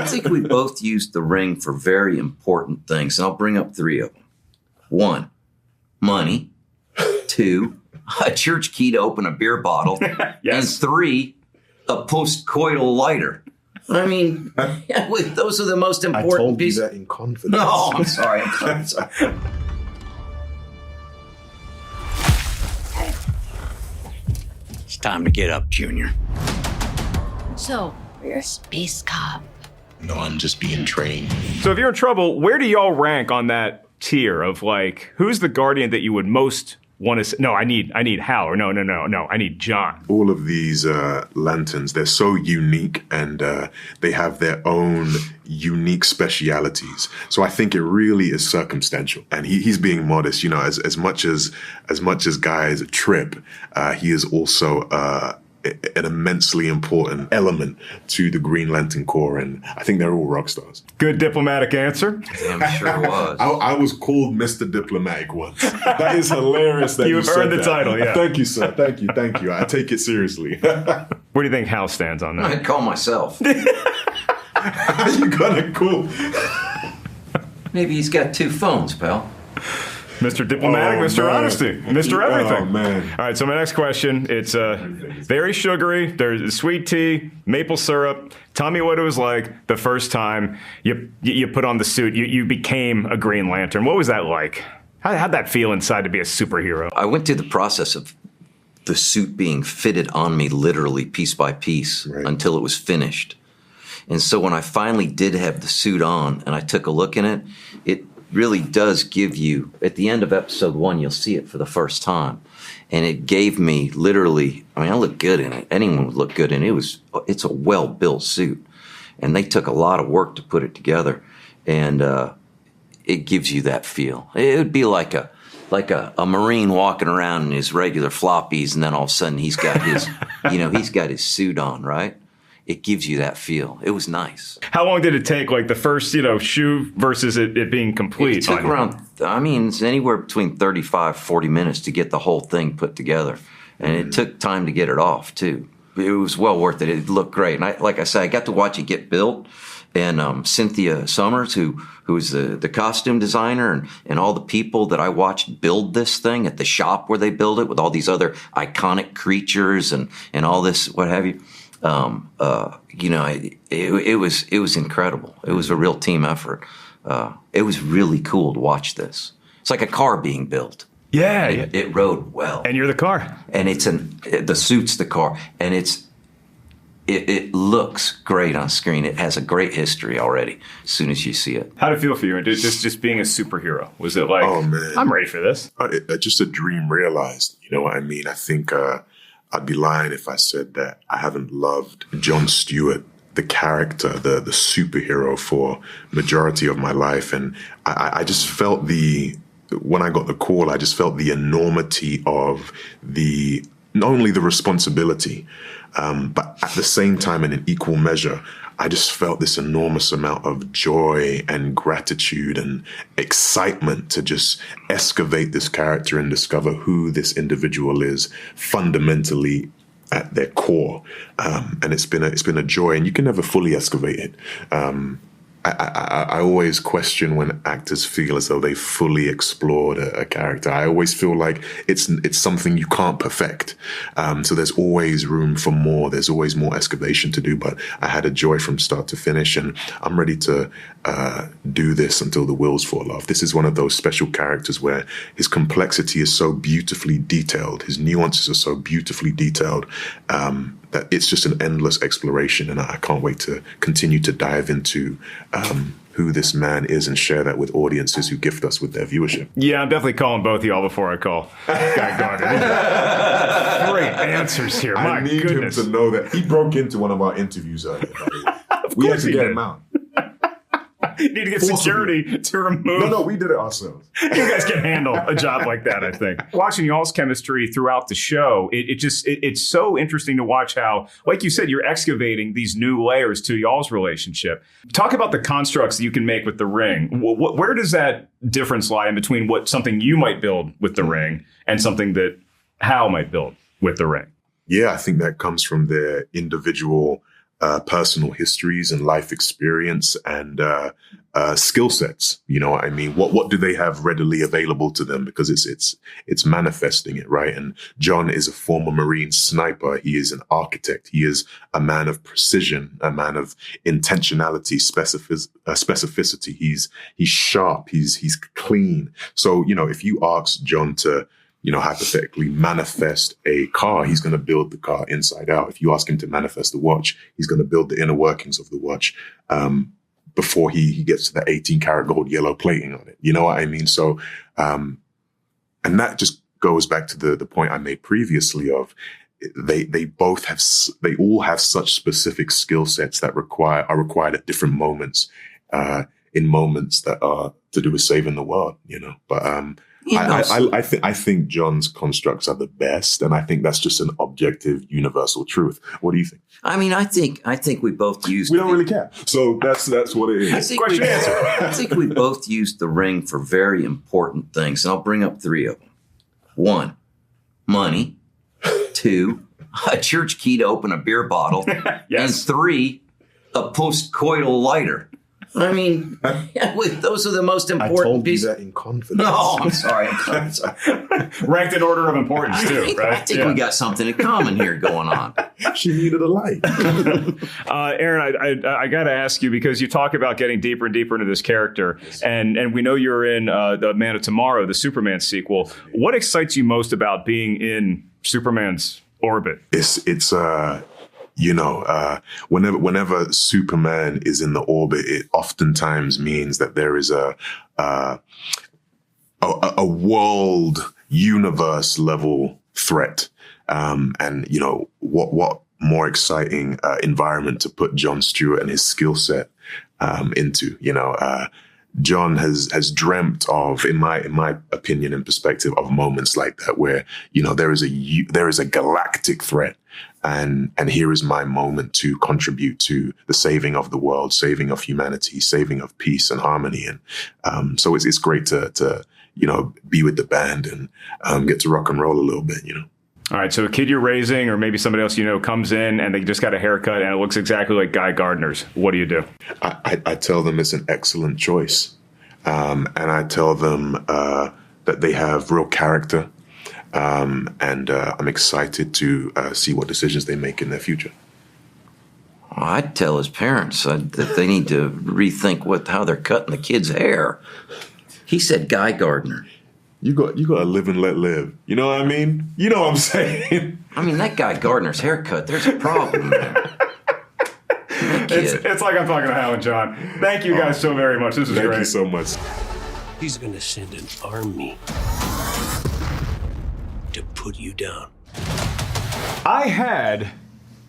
I think we both used the ring for very important things, and I'll bring up 3 of them. 1, money. 2, a church key to open a beer bottle. Yes. And 3, a post-coital lighter. I mean, those are the most important I told pieces. You that in confidence. No, I'm sorry. I'm sorry. It's time to get up, Junior. So, you're a space cop. No, I'm just being trained. So if you're in trouble, where do y'all rank on that tier of like, who's the Guardian that you would most want to say, no, I need Hal, or no, I need John? All of these lanterns, they're so unique, and they have their own unique specialities. So I think it really is circumstantial. And he's being modest, you know, as much as guys trip, he is also an immensely important element to the Green Lantern Corps, and I think they're all rock stars. Good diplomatic answer. Damn sure was. I was called Mr. Diplomatic once. That is hilarious that You've earned the title, yeah. Thank you, sir. Thank you. I take it seriously. Where do you think Hal stands on that? I'd call myself. How you gonna call? Maybe he's got 2 phones, pal. Mr. Diplomatic, Mr. Man. Honesty, Mr. Everything. Oh, man. All right, so my next question, it's very sugary. There's sweet tea, maple syrup. Tell me what it was like the first time you put on the suit. You became a Green Lantern. What was that like? How'd that feel inside to be a superhero? I went through the process of the suit being fitted on me literally piece by piece until it was finished. And so when I finally did have the suit on and I took a look in it, it really does give you, at the end of episode 1, you'll see it for the first time. And it gave me literally, I mean, I look good in it. Anyone would look good in it. It's a well-built suit. And they took a lot of work to put it together. And it gives you that feel. It would be like a Marine walking around in his regular floppies, and then all of a sudden he's got his, he's got his suit on, right? It gives you that feel. It was nice. How long did it take, like the first, shoe versus it being complete? It took around, it's anywhere between 35, 40 minutes to get the whole thing put together. And it took time to get it off, too. It was well worth it. It looked great. And like I said, I got to watch it get built. And Cynthia Summers, who's the costume designer, and all the people that I watched build this thing at the shop where they build it with all these other iconic creatures and all this, what have you. It was incredible. It was a real team effort. It was really cool to watch this. It's like a car being built. Yeah. It rode well. And you're the car. And the suit's the car. And it looks great on screen. It has a great history already as soon as you see it. How did it feel for you? Just being a superhero? Was it like, oh, man, I'm ready for this? Just a dream realized. You know what I mean? I think I'd be lying if I said that I haven't loved John Stewart, the character, the superhero, for majority of my life. And I just felt when I got the call, I just felt the enormity of not only the responsibility, but at the same time, in an equal measure, I just felt this enormous amount of joy and gratitude and excitement to just excavate this character and discover who this individual is fundamentally at their core. And it's been a joy, and you can never fully excavate it. I always question when actors feel as though they fully explored a character. I always feel like it's something you can't perfect. So there's always room for more. There's always more excavation to do. But I had a joy from start to finish, and I'm ready to do this until the wheels fall off. This is one of those special characters where his complexity is so beautifully detailed. His nuances are so beautifully detailed. That it's just an endless exploration, and I can't wait to continue to dive into who this man is and share that with audiences who gift us with their viewership. Yeah, I'm definitely calling both of y'all before I call Guy Gardner. Great answers here. My I need goodness. him to know that he broke into one of our interviews earlier. We had to get him out. You need to get security to remove. No, we did it ourselves. You guys can handle a job like that, I think. Watching y'all's chemistry throughout the show, it's so interesting to watch how, like you said, you're excavating these new layers to y'all's relationship. Talk about the constructs that you can make with the ring. Where does that difference lie in between something you might build with the ring and something that Hal might build with the ring? Yeah, I think that comes from their individual personal histories and life experience and skill sets. You know what I mean? What do they have readily available to them? Because it's manifesting it, right? And John is a former Marine sniper. He is an architect. He is a man of precision, a man of intentionality, specificity. He's sharp. He's clean. So, you know, if you ask John to, you know, hypothetically manifest a car, he's going to build the car inside out. If you ask him to manifest a watch, he's going to build the inner workings of the watch before he gets to the 18-karat gold yellow plating on it. You know what I mean? So, and that just goes back to the point I made previously of they all have such specific skill sets that are required at different moments, in moments that are to do with saving the world, you know. But I think John's constructs are the best, and I think that's just an objective, universal truth. What do you think? I mean, I think we both used. We don't really care, so that's what it is. I think we both used the ring for very important things, and I'll bring up 3 of them. 1, money. 2, a church key to open a beer bottle. Yes. And 3, a post-coital lighter. I mean, those are the most important I told pieces. you that in confidence. No, I'm sorry. I'm sorry. Ranked in order of importance, too, right? I think we got something in common here going on. She needed a light. Aaron, I got to ask you, because you talk about getting deeper and deeper into this character, and we know you're in The Man of Tomorrow, the Superman sequel. What excites you most about being in Superman's orbit? It's you know, whenever Superman is in the orbit, it oftentimes means that there is a world, universe level threat. And you know, what more exciting environment to put John Stewart and his skill set into? You know, John has dreamt of, in my opinion and perspective, of moments like that where, you know, there is a galactic threat. And here is my moment to contribute to the saving of the world, saving of humanity, saving of peace and harmony. And so it's great to you know, be with the band and get to rock and roll a little bit, you know. All right, so a kid you're raising, or maybe somebody else you know, comes in and they just got a haircut and it looks exactly like Guy Gardner's. What do you do? I tell them it's an excellent choice. And I tell them that they have real character. And I'm excited to see what decisions they make in their future. I'd tell his parents that they need to rethink how they're cutting the kid's hair. He said Guy Gardner. You got to live and let live. You know what I mean? You know what I'm saying? I mean, that Guy Gardner's haircut, there's a problem there. It's like I'm talking to Hal and John. Thank you guys so very much. This was great. Thank you so much. He's going to send an army to put you down. I had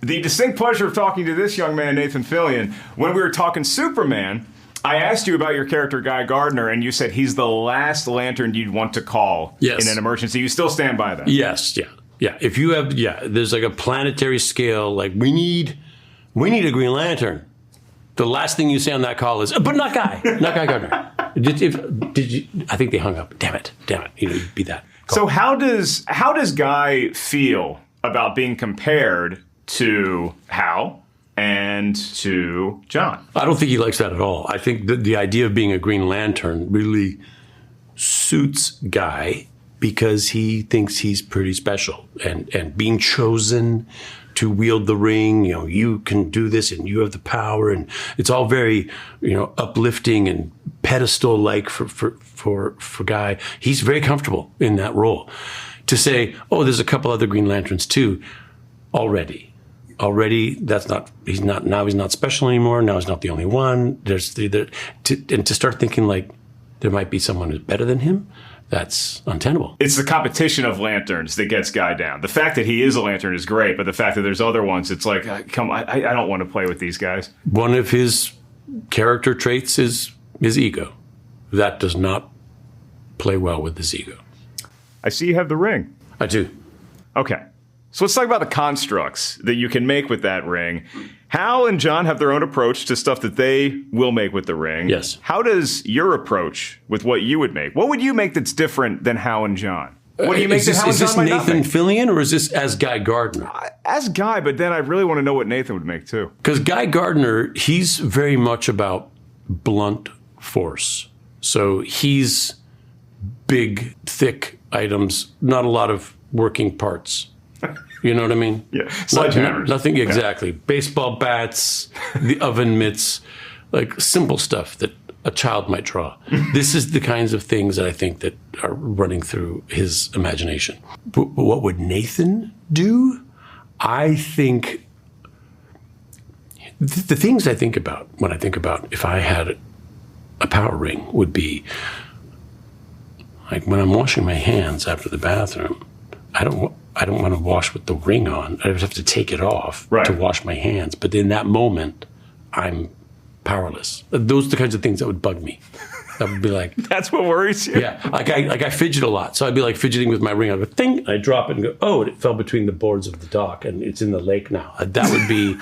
the distinct pleasure of talking to this young man, Nathan Fillion. When we were talking Superman, I asked you about your character, Guy Gardner, and you said he's the last Lantern you'd want to call in an emergency. You still stand by that? Yes, yeah. If you have, there's like a planetary scale, like we need a Green Lantern. The last thing you say on that call is, but not Guy Gardner. Did you? I think they hung up. Damn it. You know, you'd be that. So how does Guy feel about being compared to Hal and to John? I don't think he likes that at all. I think the idea of being a Green Lantern really suits Guy because he thinks he's pretty special. And being chosen to wield the ring, you know, you can do this and you have the power. And it's all very, you know, uplifting and pedestal-like for Guy. He's very comfortable in that role. To say, oh, there's a couple other Green Lanterns too, already he's not special anymore. Now he's not the only one. To start thinking like there might be someone who's better than him, that's untenable. It's the competition of lanterns that gets Guy down. The fact that he is a lantern is great, but the fact that there's other ones, it's like, I don't want to play with these guys. One of his character traits is his ego. That does not play well with his ego. I see you have the ring. I do. Okay. So let's talk about the constructs that you can make with that ring. Hal and John have their own approach to stuff that they will make with the ring. Yes. How does your approach with what you would make? What would you make that's different than Hal and John? What do you make is this, that is this John might not Nathan make? Fillion or is this as Guy Gardner? As Guy, but then I really want to know what Nathan would make too. Because Guy Gardner, he's very much about blunt force. So he's big, thick items, not a lot of working parts. You know what I mean? Yeah, sledgehammers. Nothing exactly. Baseball bats, the oven mitts, like simple stuff that a child might draw. This is the kinds of things that I think that are running through his imagination. But what would Nathan do? I think the things I think about when I think about if I had a power ring would be like when I'm washing my hands after the bathroom, I don't want to wash with the ring on. I just have to take it off to wash my hands. But in that moment, I'm powerless. Those are the kinds of things that would bug me. That would be like... That's what worries you? Yeah. Like I fidget a lot. So I'd be like fidgeting with my ring. I'd go, ting, and I'd drop it and go, oh, it fell between the boards of the dock and it's in the lake now. That would be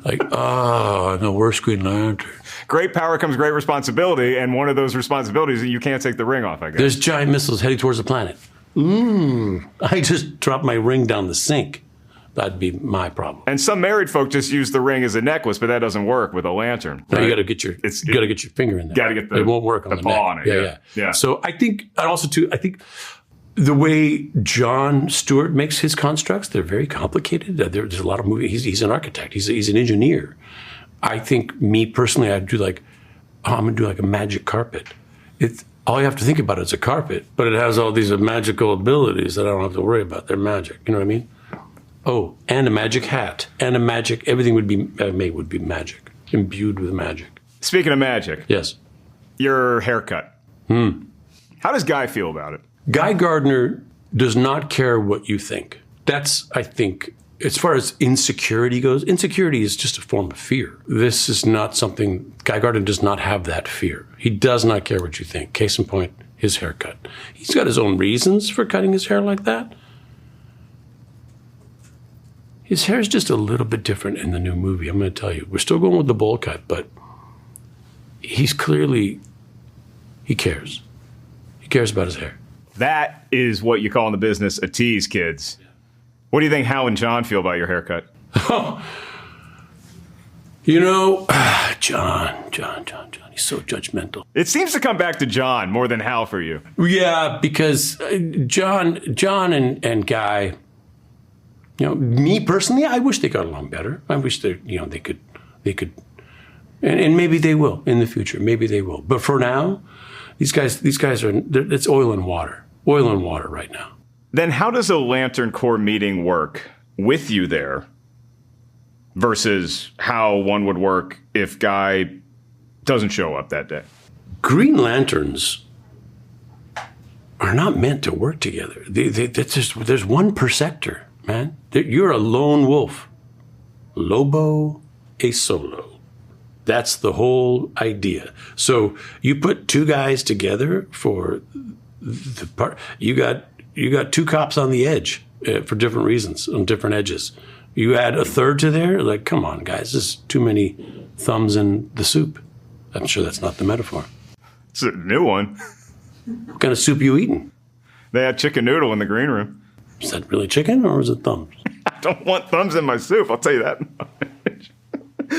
like, oh, no, worst Green Lantern. Great power comes great responsibility, and one of those responsibilities is that you can't take the ring off, I guess. There's giant missiles heading towards the planet. I just dropped my ring down the sink. That'd be my problem. And some married folk just use the ring as a necklace, but that doesn't work with a lantern. No, right? you got to get your finger in there. Got to get it won't work on the paw neck. on it. Yeah. So I think, and also too, I think the way John Stewart makes his constructs, they're very complicated. There's a lot of movies. He's an architect. He's an engineer. I think me personally, I'd do like, I'm gonna do like a magic carpet. It's all you have to think about is a carpet, but it has all these magical abilities that I don't have to worry about. They're magic. You know what I mean? Oh, and a magic hat, and a magic. Everything would be made would be magic, imbued with magic. Speaking of magic, yes, your haircut. How does Guy feel about it? Guy Gardner does not care what you think. That's, I think, as far as insecurity goes, insecurity is just a form of fear. This is not something, Guy Gardner does not have that fear. He does not care what you think. Case in point, his haircut. He's got his own reasons for cutting his hair like that. His hair is just a little bit different in the new movie, I'm going to tell you. We're still going with the bowl cut, but he's clearly, he cares. He cares about his hair. That is what you call in the business a tease, kids. What do you think Hal and John feel about your haircut? You know, John, he's so judgmental. It seems to come back to John more than Hal for you. Yeah, because John and Guy, you know, me personally, I wish they got along better. I wish they could, and maybe they will in the future. Maybe they will. But for now, these guys are, it's oil and water right now. Then how does a Lantern Corps meeting work with you there versus how one would work if Guy doesn't show up that day? Green Lanterns are not meant to work together. There's one per sector, man. You're a lone wolf. Lobo a solo. That's the whole idea. So you put two guys together for the part. You got two cops on the edge for different reasons, on different edges. You add a third to there, like, come on, guys, there's too many thumbs in the soup. I'm sure that's not the metaphor. It's a new one. What kind of soup you eating? They had chicken noodle in the green room. Is that really chicken or is it thumbs? I don't want thumbs in my soup, I'll tell you that.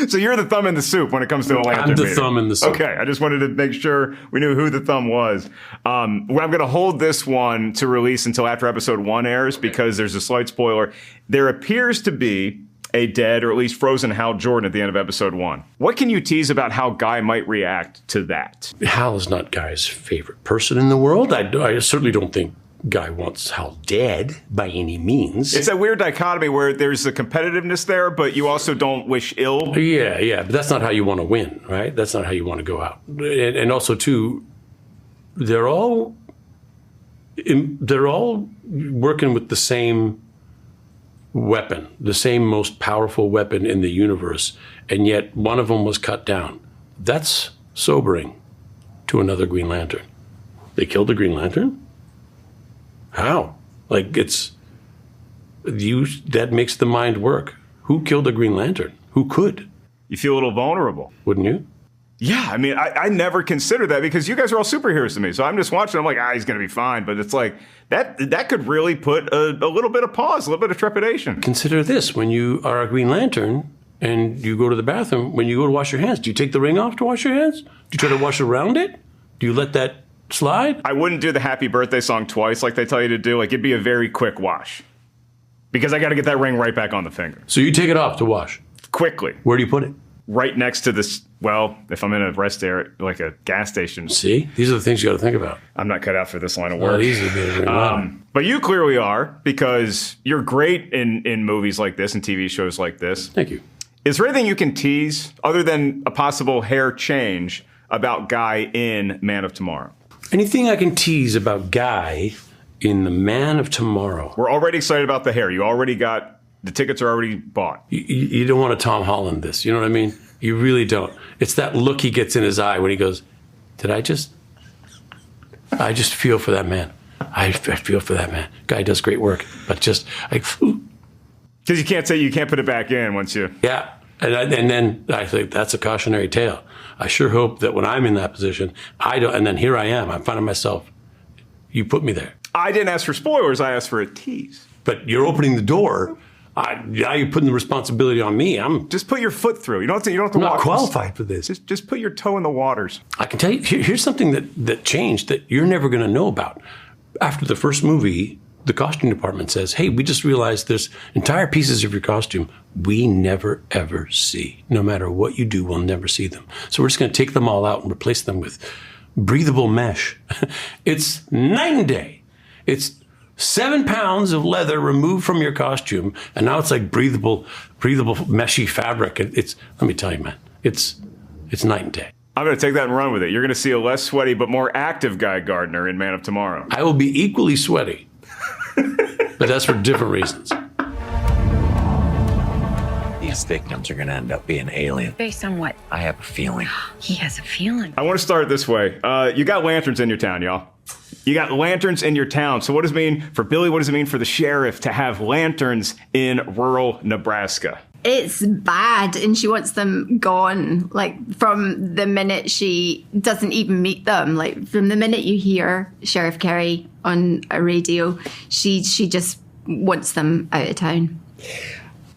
So you're the thumb in the soup when it comes to a Lantern I'm the meeting. thumb in the soup. Okay, I just wanted to make sure we knew who the thumb was. I'm going to hold this one to release until after episode 1 airs because there's a slight spoiler. There appears to be a dead or at least frozen Hal Jordan at the end of episode 1. What can you tease about how Guy might react to that? Hal is not Guy's favorite person in the world. I certainly don't think Guy wants Hal dead by any means. It's a weird dichotomy where there's a competitiveness there, but you also don't wish ill. Yeah, but that's not how you want to win, right? That's not how you want to go out. And also, too, they're all working with the same weapon, the same most powerful weapon in the universe, and yet one of them was cut down. That's sobering to another Green Lantern. They killed the Green Lantern? How? Like, that makes the mind work. Who killed a Green Lantern? Who could? You feel a little vulnerable. Wouldn't you? Yeah, I mean, I never considered that because you guys are all superheroes to me. So I'm just watching. I'm like, he's going to be fine. But it's like that could really put a little bit of pause, a little bit of trepidation. Consider this. When you are a Green Lantern and you go to the bathroom, when you go to wash your hands, do you take the ring off to wash your hands? Do you try to wash around it? Do you let that slide? I wouldn't do the happy birthday song twice like they tell you to do. Like, it'd be a very quick wash because I got to get that ring right back on the finger. So you take it off to wash? Quickly. Where do you put it? Right next to this, well, if I'm in a rest area, like a gas station. See? These are the things you got to think about. I'm not cut out for this line of work. Not easy to be a Green Lantern. But you clearly are, because you're great in movies like this and TV shows like this. Thank you. Is there anything you can tease, other than a possible hair change, about Guy in Man of Tomorrow? Anything I can tease about Guy in The Man of Tomorrow? We're already excited about the hair. You already got... The tickets are already bought. You don't want to Tom Holland this. You know what I mean? You really don't. It's that look he gets in his eye when he goes, I just feel for that man. I feel for that man. Guy does great work, but just because you can't put it back in once you. Yeah, and then I think that's a cautionary tale. I sure hope that when I'm in that position, I don't. And then here I am. I'm finding myself. You put me there. I didn't ask for spoilers. I asked for a tease. But you're opening the door. Now you're putting the responsibility on me. Just put your foot through. You don't have to I'm not qualified for this. Just put your toe in the waters. I can tell you, here's something that changed that you're never going to know about. After the first movie, the costume department says, hey, we just realized there's entire pieces of your costume we never, ever see. No matter what you do, we'll never see them. So we're just going to take them all out and replace them with breathable mesh. It's night and day. It's 7 pounds of leather removed from your costume, and now it's like breathable, meshy fabric. Let me tell you, man, it's night and day. I'm going to take that and run with it. You're going to see a less sweaty but more active Guy Gardner in Man of Tomorrow. I will be equally sweaty, but that's for different reasons. These victims are going to end up being alien. Based on what? I have a feeling. He has a feeling. I want to start this way. You got lanterns in your town, y'all. You got lanterns in your town. So what does it mean for Billy? What does it mean for the sheriff to have lanterns in rural Nebraska? It's bad, and she wants them gone. Like, from the minute she doesn't even meet them, like from the minute you hear Sheriff Carey on a radio, she just wants them out of town.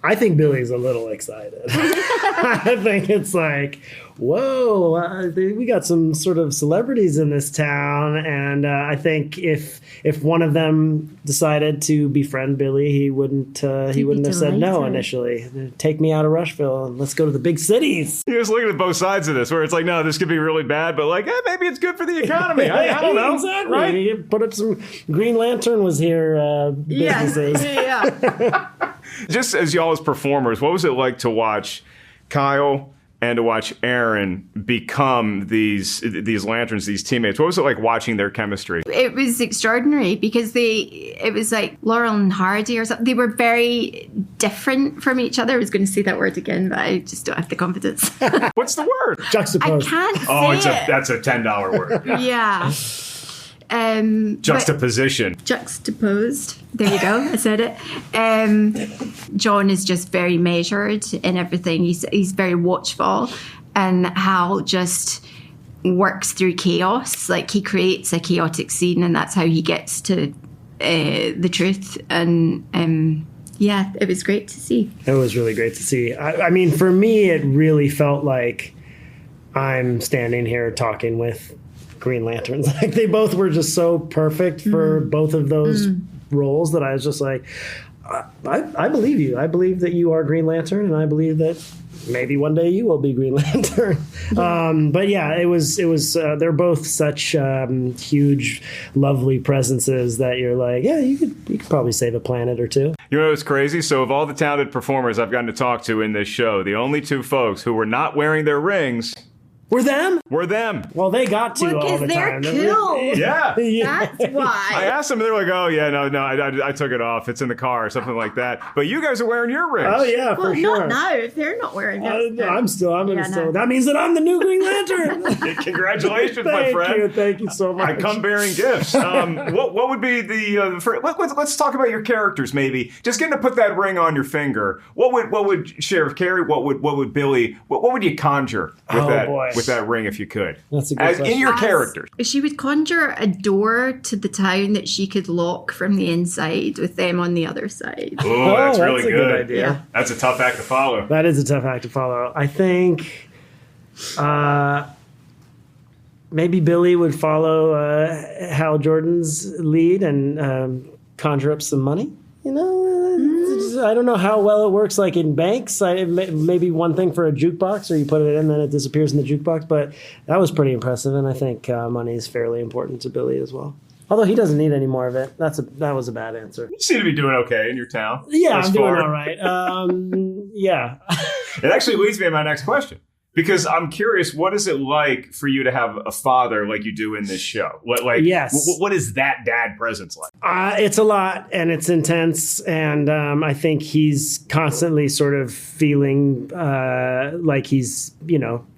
I think Billy's a little excited. I think it's like, whoa, we got some sort of celebrities in this town, and I think if one of them decided to befriend Billy, he wouldn't have said no initially. Take me out of Rushville and let's go to the big cities. You're just looking at both sides of this, where it's like, no, this could be really bad, but like, maybe it's good for the economy. I don't know. Exactly. Right? You put up some Green Lantern was here businesses. Yeah. Just as y'all as performers, what was it like to watch Kyle and to watch Aaron become these lanterns, these teammates? What was it like watching their chemistry? It was extraordinary because it was like Laurel and Hardy or something. They were very different from each other. I was going to say that word again, but I just don't have the confidence. What's the word? Juxtaposed. I can't say it. That's a $10 word. Yeah. Juxtaposition. Juxtaposed. There you go. I said it. John is just very measured in everything. He's very watchful, and Hal just works through chaos. Like, he creates a chaotic scene, and that's how he gets to the truth. And yeah, it was great to see. It was really great to see. I mean, for me, it really felt like I'm standing here talking with Green Lanterns. Like, they both were just so perfect for both of those roles that I was just like, I believe you. I believe that you are Green Lantern, and I believe that maybe one day you will be Green Lantern. But yeah, it was. They're both such huge, lovely presences that you're like, yeah, you could probably save a planet or two. You know what's crazy? So of all the talented performers I've gotten to talk to in this show, the only two folks who were not wearing their rings Were them? Well, they got to all the they're time. cool. Yeah. That's why. I asked them, they're like, oh, yeah, no, I took it off. It's in the car or something like that. But you guys are wearing your rings. Oh, yeah, for sure. Not now. If they're not wearing it. I'm gonna still. That means that I'm the new Green Lantern. Congratulations, my friend. Thank you so much. I come bearing gifts. What would be let's talk about your characters, maybe. Just getting to put that ring on your finger. What would Sheriff Carey? What would Billy? What would you conjure with with that ring if you could? That's a good question. In your characters. She would conjure a door to the town that she could lock from the inside with them on the other side. Oh, that's really a good idea. Yeah. That's a tough act to follow. That is a tough act to follow. I think maybe Billy would follow Hal Jordan's lead and conjure up some money. You know, I don't know how well it works like in banks. Maybe one thing for a jukebox, or you put it in, then it disappears in the jukebox. But that was pretty impressive, and I think money is fairly important to Billy as well. Although he doesn't need any more of it. That was a bad answer. You seem to be doing okay in your town. Yeah, I'm doing all right. Yeah. It actually leads me to my next question. Because I'm curious, what is it like for you to have a father like you do in this show? What is that dad presence like? It's a lot, and it's intense, and I think he's constantly sort of feeling like he's,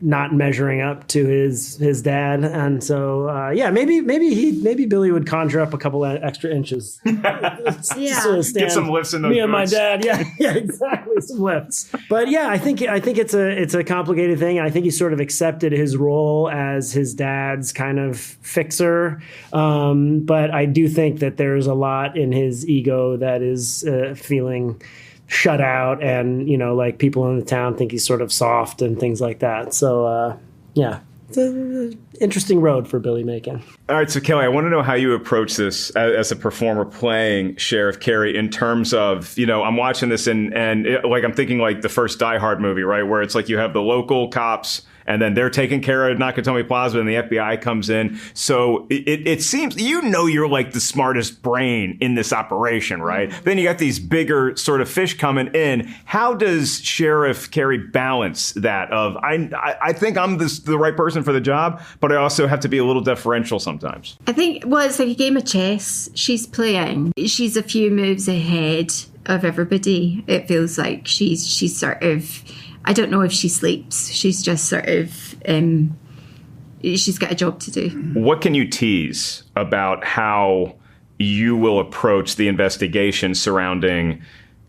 not measuring up to his dad, and so maybe Billy would conjure up a couple of extra inches. Get some lifts in those. Me and my dad, yeah, exactly, some lifts. But yeah, I think it's a complicated thing. I think he sort of accepted his role as his dad's kind of fixer. But I do think that there's a lot in his ego that is feeling shut out, and, like people in the town think he's sort of soft and things like that. So, it's an interesting road for Billy Macon. All right, so Kelly, I want to know how you approach this as a performer playing Sheriff Carey in terms of, I'm watching this and I'm thinking like the first Die Hard movie, right? Where it's like you have the local cops and then they're taking care of Nakatomi Plaza and the FBI comes in. So it seems, you're like the smartest brain in this operation, right? Then you got these bigger sort of fish coming in. How does Sheriff Carey balance that of, I think I'm the right person for the job, but I also have to be a little deferential sometimes? I think, it's like a game of chess she's playing. She's a few moves ahead of everybody. It feels like she's sort of, I don't know if she sleeps. She's just sort of, she's got a job to do. What can you tease about how you will approach the investigation surrounding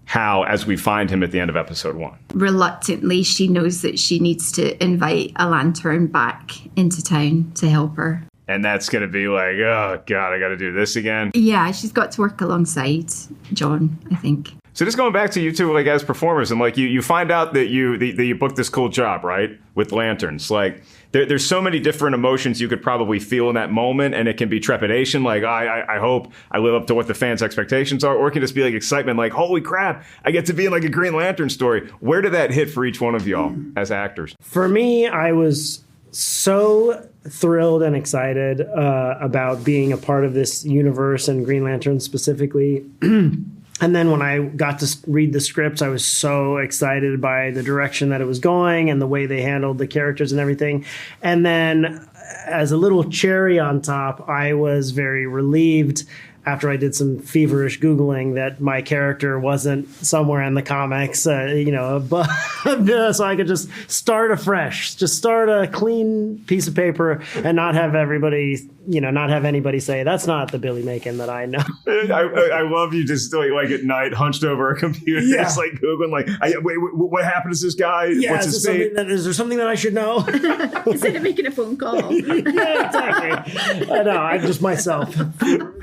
Hal as we find him at the end of episode 1? Reluctantly, she knows that she needs to invite a lantern back into town to help her. And that's going to be like, oh, God, I got to do this again. Yeah, she's got to work alongside John, I think. So just going back to you two, like as performers, and like you find out that you booked this cool job, right, with lanterns. Like there's so many different emotions you could probably feel in that moment, and it can be trepidation, like I hope I live up to what the fans' expectations are, or it can just be like excitement, like holy crap, I get to be in like a Green Lantern story. Where did that hit for each one of y'all as actors? For me, I was so thrilled and excited about being a part of this universe and Green Lantern specifically. And then when I got to read the scripts, I was so excited by the direction that it was going and the way they handled the characters and everything. And then as a little cherry on top, I was very relieved after I did some feverish Googling that my character wasn't somewhere in the comics, so I could just start afresh, just start a clean piece of paper and not have everybody, not have anybody say, that's not the Billy Macon that I know. I love you just like at night, hunched over a computer, just like Googling, like, wait, what happened to this guy? Yeah, what's his name? Is there something that I should know? Instead of making a phone call. Yeah, exactly. I know, I'm just myself.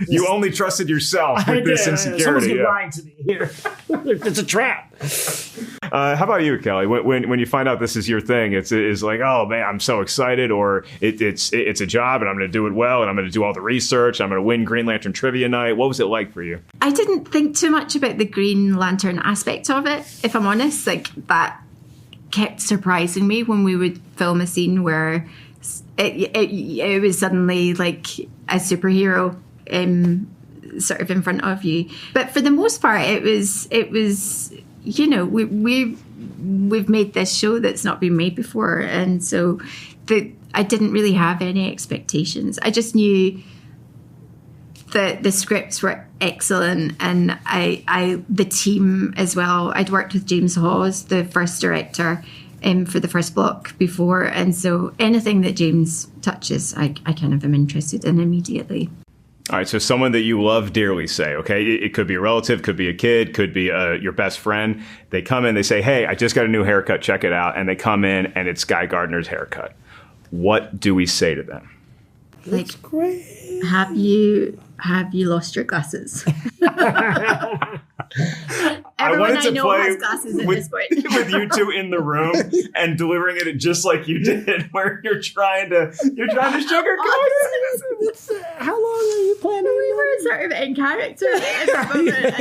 You only trusted yourself with this insecurity. Someone's lying to me here. It's a trap. How about you, Kelly? When you find out this is your thing, it's like, oh man, I'm so excited, or it's a job and I'm going to do it well and I'm going to do all the research. I'm going to win Green Lantern Trivia Night. What was it like for you? I didn't think too much about the Green Lantern aspect of it, if I'm honest. Like that kept surprising me when we would film a scene where it was suddenly like a superhero sort of in front of you. But for the most part, it was we've made this show that's not been made before, and so I didn't really have any expectations. I just knew that the scripts were excellent, and the team as well. I'd worked with James Hawes, the first director, for the first block before, and so anything that James touches, I kind of am interested in immediately. All right, so someone that you love dearly, say, okay, it could be a relative, could be a kid, could be your best friend. They come in, they say, hey, I just got a new haircut, check it out. And they come in and it's Guy Gardner's haircut. what do we say to them? Like, Great. have you lost your glasses? Everyone I know has glasses at this point. with you two in the room and delivering it just like you did, where you're trying to sugarcoat it. How long are you planning? We were sort of in character at this moment.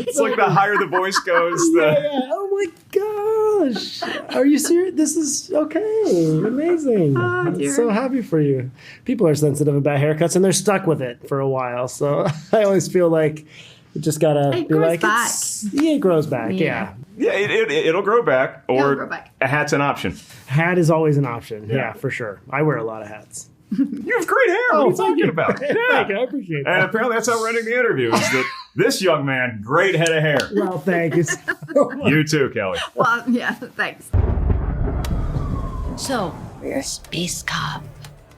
It's like the higher the voice goes, the Oh my gosh. Are you serious? This is okay. Amazing. Oh, I'm dear. so happy for you. People are sensitive about haircuts and they're stuck with it for a while. So I always feel like you just gotta It be grows like, back. it grows back. Yeah. yeah, it'll grow back, or It'll grow back. a hat's an option. Hat is always an option. Yeah. Yeah, for sure. I wear a lot of hats. You have great hair. What are you talking about? Thank you. I appreciate And that. apparently that's how we're ending the interview. Is that this young man, great head of hair. Well, thank you so much. You too, Kelly. Well, yeah, thanks. So, we're space cop.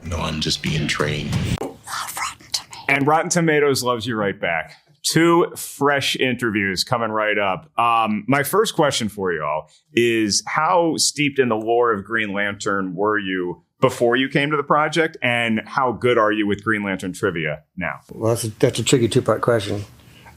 No, I'm just being trained. And Rotten Tomatoes loves you right back. 2 fresh interviews coming right up. My first question for you all is, how steeped in the lore of Green Lantern were you before you came to the project, and how good are you with Green Lantern trivia now? Well, that's a tricky 2-part question.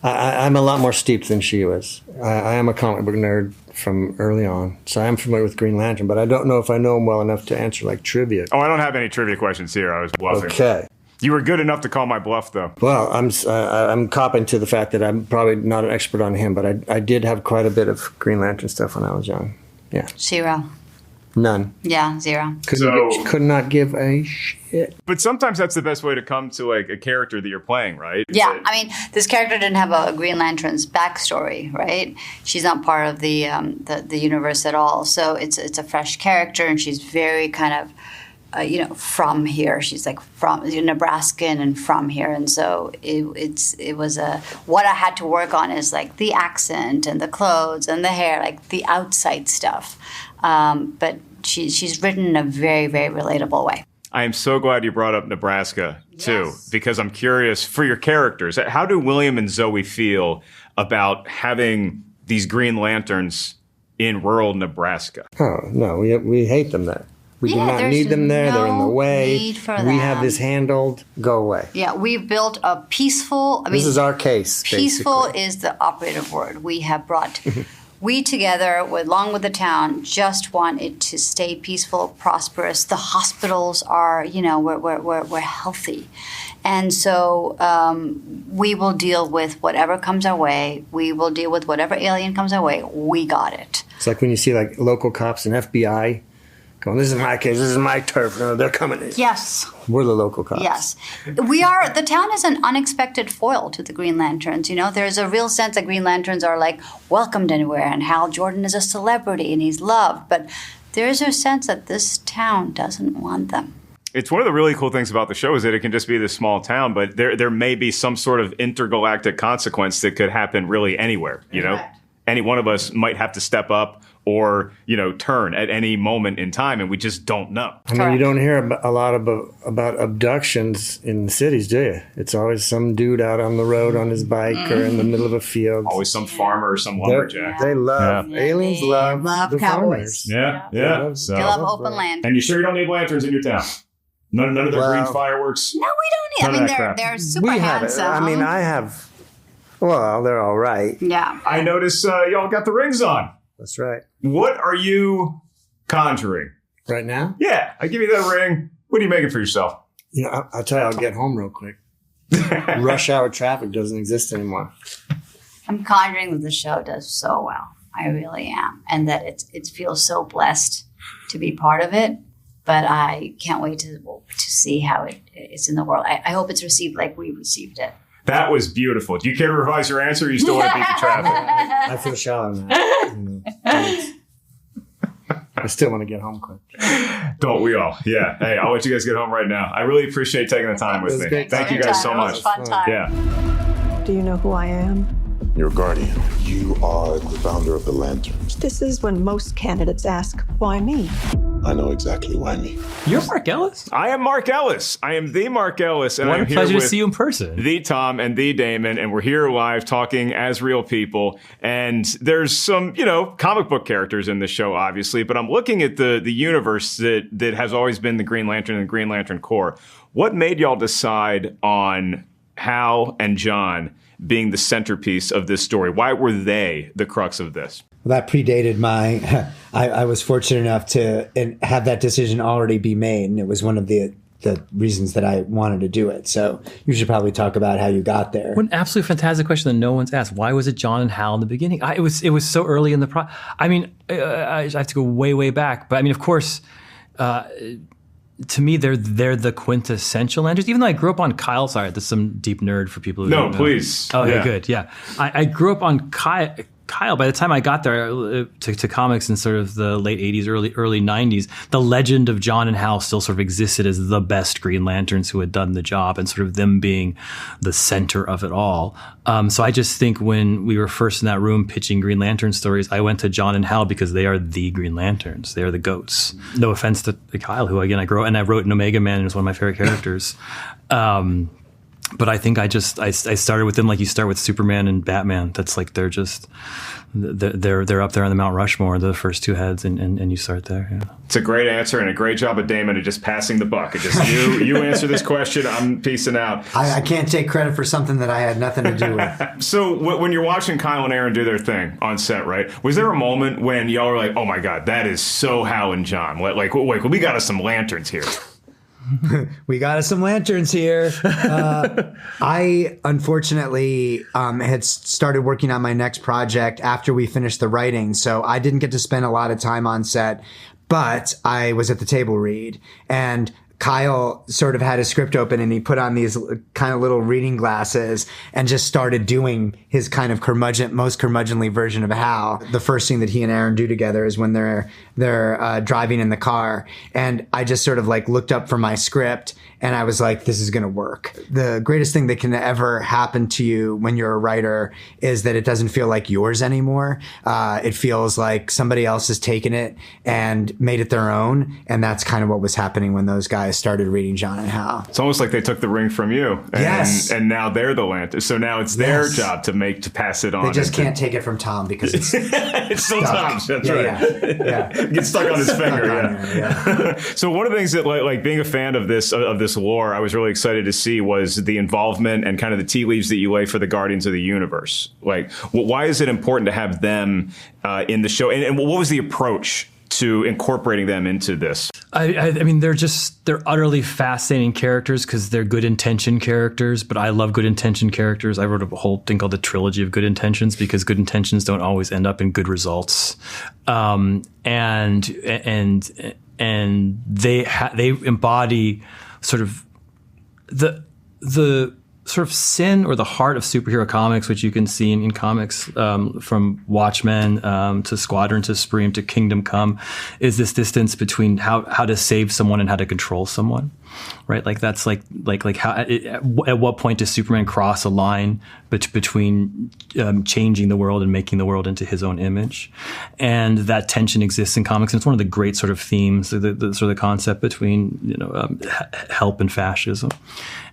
I'm a lot more steeped than she was. I am a comic book nerd from early on, so I'm familiar with Green Lantern, but I don't know if I know him well enough to answer like trivia. Oh, I don't have any trivia questions here. I was bluffing. Okay. You were good enough to call my bluff, though. Well, I'm copping to the fact that I'm probably not an expert on him, but I did have quite a bit of Green Lantern stuff when I was young. Yeah. 0. None. Yeah, 0. Could not give a shit. But sometimes that's the best way to come to like a character that you're playing, right? Yeah, I mean, this character didn't have a Green Lantern's backstory, right? She's not part of the universe at all. So it's a fresh character, and she's very kind of, from here. She's like from Nebraskan and from here, and so it was what I had to work on is like the accent and the clothes and the hair, like the outside stuff. But she's written in a very, very relatable way. I am so glad you brought up Nebraska, too, because I'm curious for your characters. How do William and Zoe feel about having these Green Lanterns in rural Nebraska? Oh, no, we hate them there. We do not there's need them there. They're in the no way. need for We have them. this handled. Go away. Yeah, we've built a peaceful. This is our case, Peaceful basically. is the operative word. We have brought. We together, along with the town, just want it to stay peaceful, prosperous. The hospitals are, we're healthy. And so we will deal with whatever comes our way. We will deal with whatever alien comes our way. We got it. It's like when you see like local cops and FBI going, this is my case, this is my turf. No, they're coming in. Yes. We're the local cops. Yes. The town is an unexpected foil to the Green Lanterns. There's a real sense that Green Lanterns are like welcomed anywhere, and Hal Jordan is a celebrity and he's loved. But there's a sense that this town doesn't want them. It's one of the really cool things about the show is that it can just be this small town, but there may be some sort of intergalactic consequence that could happen really anywhere. Any one of us might have to step up or, turn at any moment in time, and we just don't know. I mean, you don't hear a lot about abductions in the cities, do you? It's always some dude out on the road on his bike or in the middle of a field. Always some farmer or some lumberjack. They love, aliens love the cowboys. farmers. Yeah. They love open land. And you sure you don't need lanterns in your town? None of the green fireworks? No, we don't need. None of that crap. They're super We have it. handsome. I mean, I have, well, they're all right. Yeah. I notice y'all got the rings on. That's right. What are you conjuring? Right now? Yeah, I give you that ring. What are you making for yourself? I'll tell you, I'll get home real quick. Rush hour traffic doesn't exist anymore. I'm conjuring that the show does so well. I really am. And that it feels so blessed to be part of it. But I can't wait to see how it's in the world. I hope it's received like we received it. That was beautiful. Do you care to revise your answer, or you still want to beat the traffic? I feel shallow now. I still want to get home quick. Don't we all? Yeah. Hey, I'll let you guys get home right now. I really appreciate taking the time with me. great. Thank you guys so It much. was a fun time. Yeah. Do you know who I am? Your guardian. You are the founder of the Lanterns. This is when most candidates ask, why me? I know exactly why me. You're Mark Ellis? I am Mark Ellis. I am the Mark Ellis. And What I'm a here pleasure to with see you in person. the Tom and the Damon, and we're here live talking as real people. And there's some, comic book characters in this show, obviously, but I'm looking at the universe that has always been the Green Lantern and the Green Lantern Corps. What made y'all decide on Hal and John being the centerpiece of this story? Why were they the crux of this? Well, that predated my. I was fortunate enough to have that decision already be made, and it was one of the reasons that I wanted to do it. So you should probably talk about how you got there. What an absolutely fantastic question that no one's asked. Why was it John and Hal in the beginning? It was so early in the process. I have to go way, way back. But of course, to me, they're the quintessential Lanterns. Even though I grew up on Kyle's side, that's some deep nerd for people who don't know. Please. Oh, yeah, good. Yeah, I grew up on Kyle, by the time I got there to comics in sort of the late 80s, early 90s, the legend of John and Hal still sort of existed as the best Green Lanterns who had done the job, and sort of them being the center of it all. So I just think when we were first in that room pitching Green Lantern stories, I went to John and Hal because they are the Green Lanterns. They are the goats. No offense to Kyle, who again I wrote in Omega Man, and is one of my favorite characters. But I think I started with them like you start with Superman and Batman. That's like they're up there on the Mount Rushmore, the first two heads, and you start there. Yeah. It's a great answer and a great job of Damon at just passing the buck. It just you answer this question, I'm peacing out. I can't take credit for something that I had nothing to do with. So when you're watching Kyle and Aaron do their thing on set, right? Was there a moment when y'all were like, "Oh my God, that is so Hal and John"? Like, wait, we got us some lanterns here. We got us some lanterns here. I unfortunately had started working on my next project after we finished the writing, so I didn't get to spend a lot of time on set, but I was at the table read, and Kyle sort of had his script open and he put on these kind of little reading glasses and just started doing his kind of most curmudgeonly version of Hal. The first thing that he and Aaron do together is when they're driving in the car. And I just sort of like looked up from my script and I was like, this is going to work. The greatest thing that can ever happen to you when you're a writer is that it doesn't feel like yours anymore. It feels like somebody else has taken it and made it their own. And that's kind of what was happening when those guys started reading John and Hal. It's almost like they took the ring from you. And, yes. And now they're the Lanterns. So now it's their job to pass it on. They just can't take it from Tom because it's it's still Tom's. That's right. Yeah. Gets stuck on his finger. Yeah. So one of the things that like being a fan of this lore, I was really excited to see was the involvement and kind of the tea leaves that you lay for the Guardians of the Universe. Like, why is it important to have them in the show? And what was the approach to incorporating them into this? I mean, they're utterly fascinating characters because they're good intention characters, but I love good intention characters. I wrote a whole thing called the trilogy of good intentions because good intentions don't always end up in good results. And they embody sort of the sort of sin or the heart of superhero comics, which you can see in comics from Watchmen to Squadron to Supreme to Kingdom Come, is this distance between how to save someone and how to control someone, right? Like that's like how at what point does Superman cross a line between changing the world and making the world into his own image, and that tension exists in comics, and it's one of the great sort of themes, the sort of the concept between help and fascism.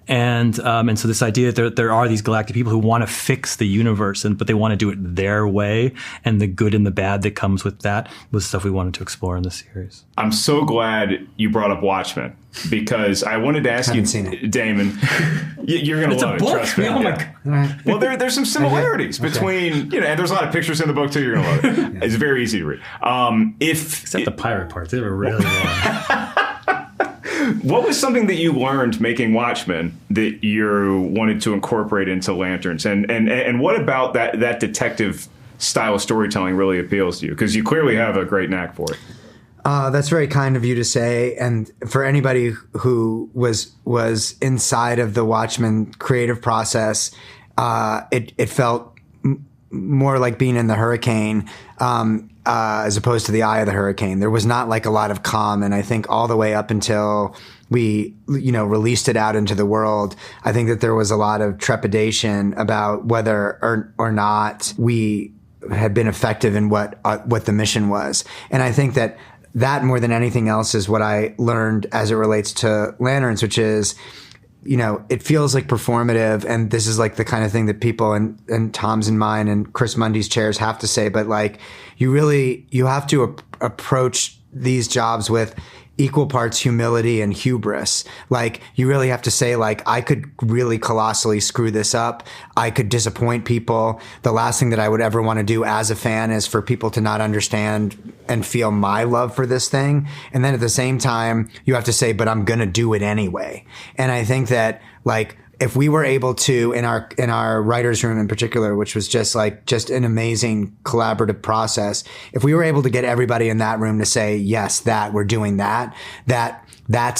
And so this idea that there are these galactic people who want to fix the universe, but they want to do it their way, and the good and the bad that comes with that was stuff we wanted to explore in the series. I'm so glad you brought up Watchmen because I wanted to ask you, Damon, you're going to love it. Trust me. Oh my God. Well, there's some similarities between, and there's a lot of pictures in the book too. You're going to love it. It's very easy to read. Except the pirate parts, they were really long. What was something that you learned making Watchmen that you wanted to incorporate into Lanterns? And what about that detective style of storytelling really appeals to you? Because you clearly have a great knack for it. That's very kind of you to say. And for anybody who was inside of the Watchmen creative process, it felt more like being in the hurricane as opposed to the eye of the hurricane. There was not like a lot of calm. And I think all the way up until we, released it out into the world, I think that there was a lot of trepidation about whether or not we had been effective in what the mission was. And I think that that more than anything else is what I learned as it relates to Lanterns, which is, it feels like performative, and this is like the kind of thing that people and Tom's and mine and Chris Mundy's chairs have to say, but like you have to approach these jobs with equal parts humility and hubris. Like you really have to say, like, I could really colossally screw this up. I could disappoint people. The last thing that I would ever want to do as a fan is for people to not understand and feel my love for this thing. And then at the same time, you have to say, but I'm going to do it anyway. And I think that, like, if we were able to, in our writer's room in particular, which was just an amazing collaborative process, if we were able to get everybody in that room to say, yes, we're doing that's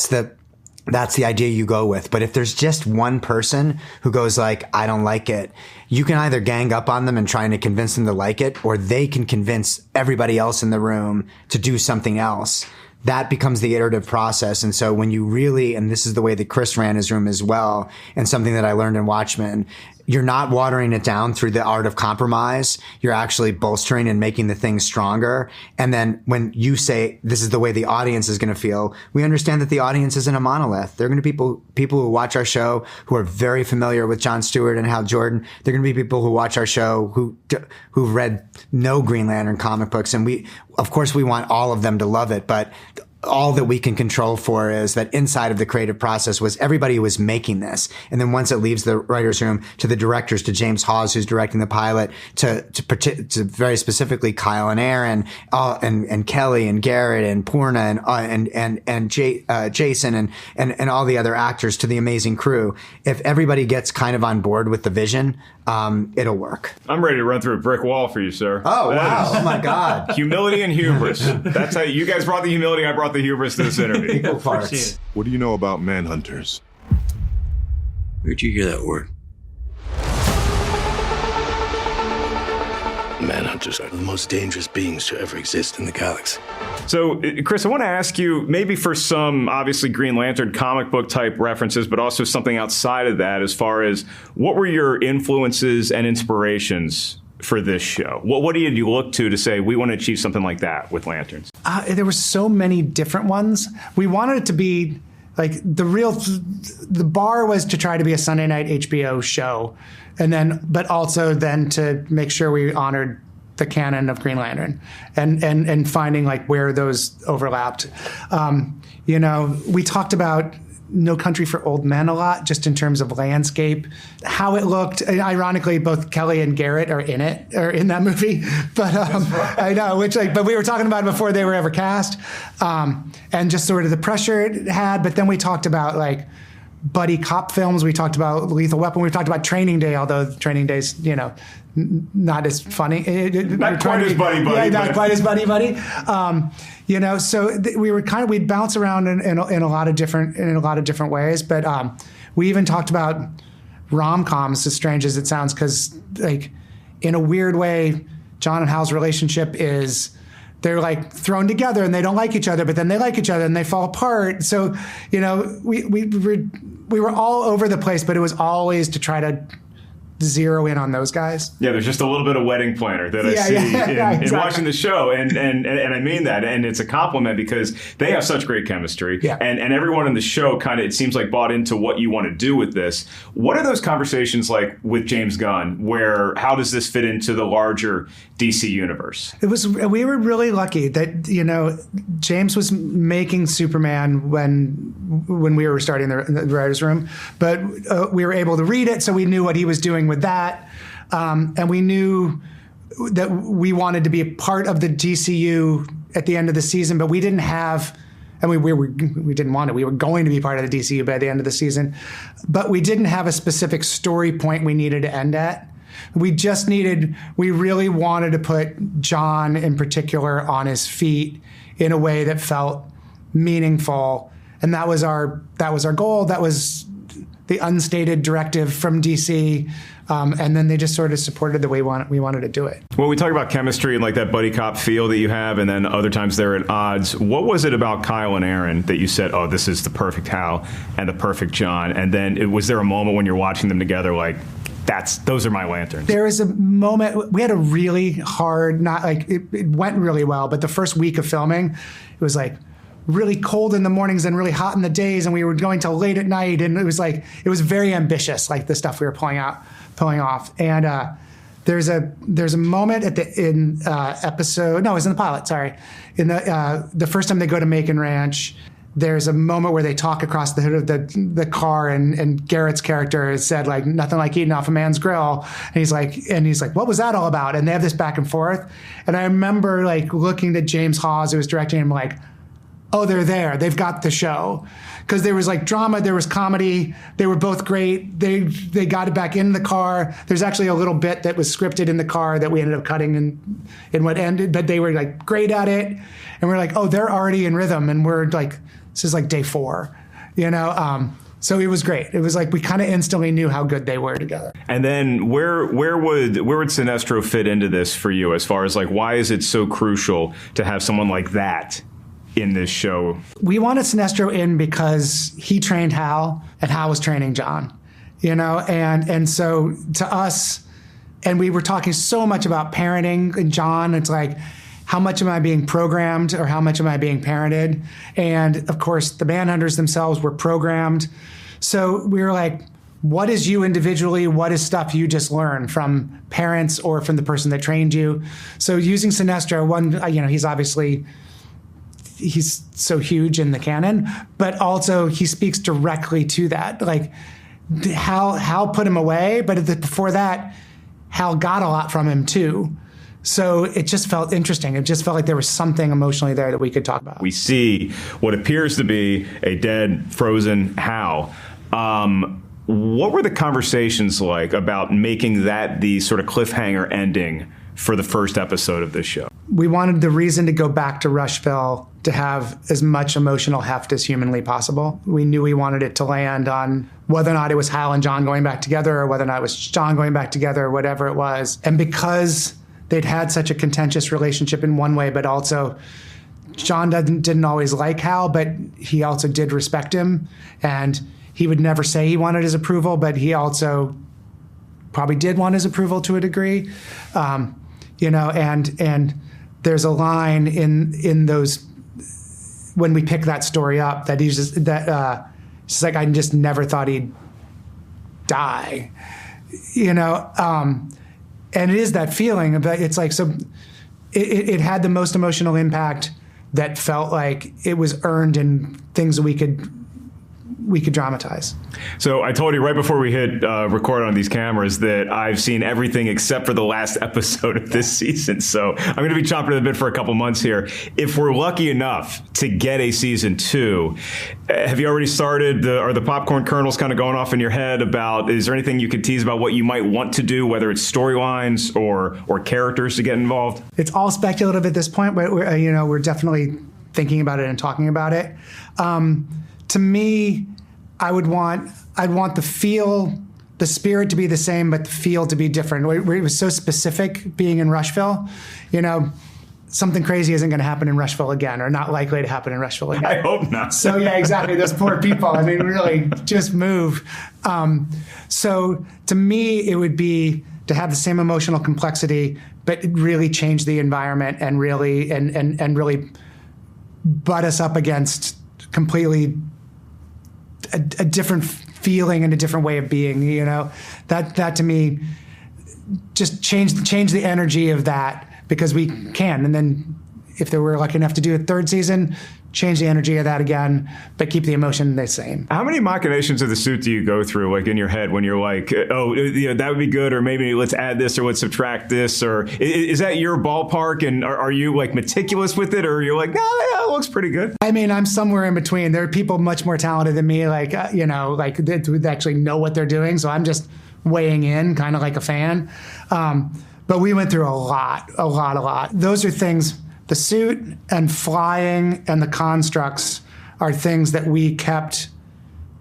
the idea you go with. But if there's just one person who goes like, I don't like it, you can either gang up on them and trying to convince them to like it, or they can convince everybody else in the room to do something else. That becomes the iterative process. And so when you really, and this is the way that Chris ran his room as well, and something that I learned in Watchmen, you're not watering it down through the art of compromise. You're actually bolstering and making the thing stronger. And then when you say, this is the way the audience is going to feel, we understand that the audience isn't a monolith. They're going to be people who watch our show who are very familiar with Jon Stewart and Hal Jordan. They're going to be people who watch our show who've read no Green Lantern comic books. And of course, we want all of them to love it, but all that we can control for is that inside of the creative process was everybody who was making this. And then once it leaves the writer's room, to the directors, to James Hawes, who's directing the pilot, to very specifically Kyle and Aaron, and Kelly and Garrett and Poorna and Jason and all the other actors, to the amazing crew. If everybody gets kind of on board with the vision, it'll work. I'm ready to run through a brick wall for you, sir. Oh, wow. Oh, my God. Humility and hubris. That's how you guys brought the humility. I brought the hubris to this interview. Equal parts. What do you know about manhunters? Where'd you hear that word? Manhunters are the most dangerous beings to ever exist in the galaxy. So, Chris, I want to ask you, maybe for some obviously Green Lantern comic book type references, but also something outside of that, as far as what were your influences and inspirations for this show? What do you look to say, we want to achieve something like that with Lanterns? There were so many different ones. We wanted it to be like the bar was to try to be a Sunday night HBO show, but also then to make sure we honored the canon of Green Lantern and finding like where those overlapped. We talked about No Country for Old Men a lot, just in terms of landscape, how it looked. And ironically, both Kelly and Garrett are in that movie. But I know, but we were talking about it before they were ever cast, and just sort of the pressure it had. But then we talked about like buddy cop films. We talked about Lethal Weapon. We talked about Training Day, although Training Day's not as funny. Not quite as buddy. Yeah, not quite as buddy. So we'd bounce around in a lot of different ways. But we even talked about rom-coms, as strange as it sounds, because like in a weird way, John and Hal's relationship is they're like thrown together and they don't like each other, but then they like each other and they fall apart. So we were all over the place, but it was always to try to zero in on those guys. Yeah, there's just a little bit of wedding planner that I see in watching the show, and I mean that, and it's a compliment because they have such great chemistry, and everyone in the show kind of, it seems like, bought into what you want to do with this. What are those conversations like with James Gunn, where how does this fit into the larger DC universe? We were really lucky that James was making Superman when we were starting the writer's room, but we were able to read it, so we knew what he was doing with that, and we knew that we wanted to be a part of the DCU at the end of the season, but we didn't have, and we didn't want it. We were going to be part of the DCU by the end of the season, but we didn't have a specific story point we needed to end at. We really wanted to put John in particular on his feet in a way that felt meaningful, and that was our goal. That was the unstated directive from DC, and then they just sort of supported the way we wanted to do it. Well, we talk about chemistry and like that buddy cop feel that you have, and then other times they're at odds. What was it about Kyle and Aaron that you said, oh, this is the perfect Hal and the perfect John? And then was there a moment when you're watching them together like, those are my lanterns. There was a moment, we had a really hard, not like, it went really well, but the first week of filming, it was like really cold in the mornings and really hot in the days, and we were going till late at night, and it was very ambitious, like the stuff we were pulling off. And there's a moment in episode, no, it was in the pilot, sorry. In the first time they go to Macon Ranch, there's a moment where they talk across the hood of the car, and Garrett's character has said, like, nothing like eating off a man's grill. And he's like, what was that all about? And they have this back and forth. And I remember like looking to James Hawes, who was directing him, like, oh, they're there. They've got the show. Because there was like drama, there was comedy. They were both great. They got it back in the car. There's actually a little bit that was scripted in the car that we ended up cutting in what ended, but they were like great at it. And we're like, oh, they're already in rhythm. And we're like, this is like day 4, you know? So it was great. It was like we kind of instantly knew how good they were together. And then where would Sinestro fit into this for you, as far as like, why is it so crucial to have someone like that in this show? We wanted Sinestro in because he trained Hal, and Hal was training John, you know? And so to us, and we were talking so much about parenting, and John, it's like, how much am I being programmed, or how much am I being parented? And of course, the Manhunters themselves were programmed. So we were like, what is you individually? What is stuff you just learned from parents or from the person that trained you? So using Sinestro, one, you know, he's so huge in the canon, but also he speaks directly to that. Like Hal put him away, but before that, Hal got a lot from him too. So it just felt interesting. It just felt like there was something emotionally there that we could talk about. We see what appears to be a dead, frozen Hal. What were the conversations like about making that the sort of cliffhanger ending for the first episode of this show? We wanted the reason to go back to Rushville to have as much emotional heft as humanly possible. We knew we wanted it to land on whether or not it was Hal and John going back together, or whether or not it was John going back together, or whatever it was. And because they'd had such a contentious relationship in one way, but also John didn't always like Hal, but he also did respect him. And he would never say he wanted his approval, but he also probably did want his approval to a degree. You know, and there's a line in those, when we pick that story up, that he's just, it's like, I just never thought he'd die, you know? And it is that feeling, but it's like, so it had the most emotional impact that felt like it was earned in things that we could dramatize. So I told you right before we hit record on these cameras that I've seen everything except for the last episode of this season. So I'm going to be chomping at the bit for a couple months here. If we're lucky enough to get a season 2, have you already started? Are the popcorn kernels kind of going off in your head about, is there anything you could tease about what you might want to do, whether it's storylines or characters to get involved? It's all speculative at this point, but we're definitely thinking about it and talking about it. To me, I'd want the spirit to be the same, but the feel to be different. It was so specific being in Rushville, you know, something crazy isn't going to happen in Rushville again, or not likely to happen in Rushville again. I hope not. So yeah, exactly. Those poor people. I mean, really just move. So to me, it would be to have the same emotional complexity, but really change the environment and really, and really butt us up against completely a different feeling and a different way of being, you know, that to me, just change the energy of that, because we can. And then if they were lucky enough to do a 3rd season, change the energy of that again, but keep the emotion the same. How many machinations of the suit do you go through, like in your head, when you're like, oh, you know, that would be good, or maybe let's add this, or let's subtract this, or is that your ballpark? And are you like meticulous with it, or you're like, no, yeah, it looks pretty good? I mean, I'm somewhere in between. There are people much more talented than me, like, like that actually know what they're doing. So I'm just weighing in, kind of like a fan. But we went through a lot. Those are things. The suit and flying and the constructs are things that we kept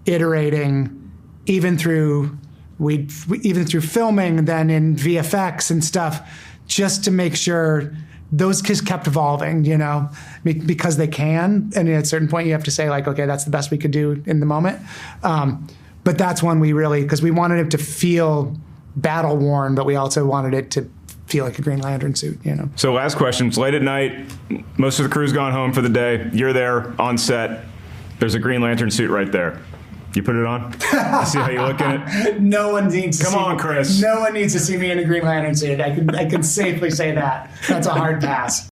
iterating even through filming, then in VFX and stuff, just to make sure those just kept evolving, you know, because they can. And at a certain point you have to say, like, okay, that's the best we could do in the moment. But that's one we really, because we wanted it to feel battle worn, but we also wanted it to feel like a Green Lantern suit, you know. So last question. It's late at night. Most of the crew's gone home for the day. You're there on set. There's a Green Lantern suit right there. You put it on? See how you look in it? No one needs to Come see on, Chris. No one needs to see me in a Green Lantern suit. I can safely say that. That's a hard pass.